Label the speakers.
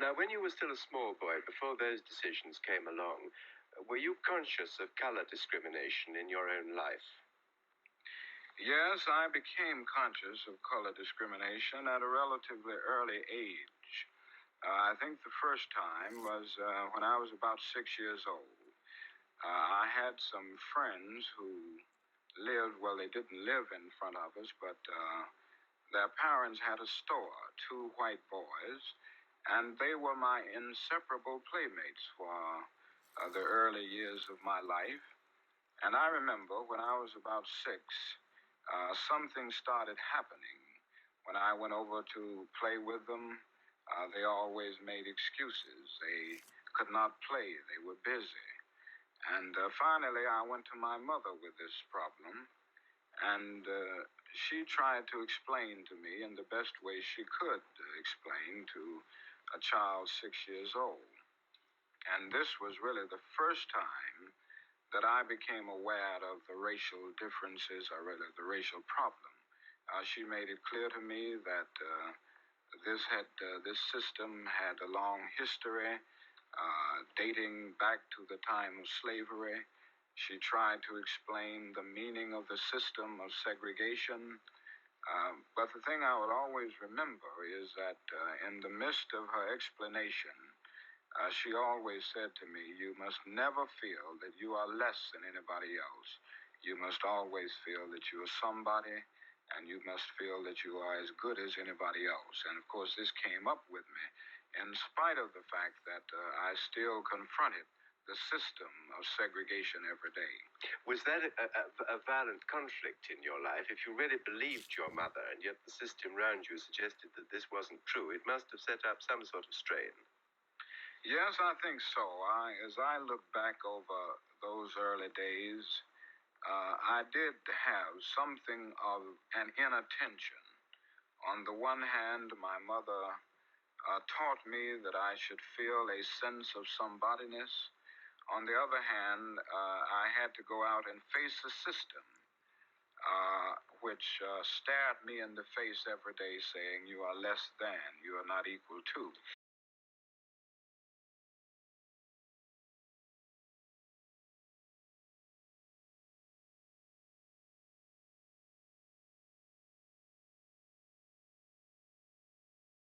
Speaker 1: Now, when you were still a small boy, before those decisions came along, were you conscious of color discrimination in your own life?
Speaker 2: Yes, I became conscious of color discrimination at a relatively early age. I think the first time was when I was about 6 years old. I had some friends who lived, well, they didn't live in front of us, but their parents had a store, two white boys, and they were my inseparable playmates for the early years of my life. And I remember when I was about 6, something started happening. When I went over to play with them, they always made excuses. They could not play. They were busy. And finally, I went to my mother with this problem, and she tried to explain to me in the best way she could explain to a child 6 years old. And this was really the first time that I became aware of the racial differences, or really the racial problem. She made it clear to me that this system had a long history, dating back to the time of slavery. She tried to explain the meaning of the system of segregation. But the thing I would always remember is that in the midst of her explanation, she always said to me, you must never feel that you are less than anybody else. You must always feel that you are somebody, and you must feel that you are as good as anybody else. And of course, this came up with me in spite of the fact that I still confronted the system of segregation every day.
Speaker 1: Was that a violent conflict in your life? If you really believed your mother, and yet the system around you suggested that this wasn't true, it must have set up some sort of strain.
Speaker 2: Yes, I think so. As I look back over those early days, I did have something of an inattention. On the one hand, my mother taught me that I should feel a sense of somebodyness. On the other hand, I had to go out and face a system which stared me in the face every day saying, you are less than, you are not equal to.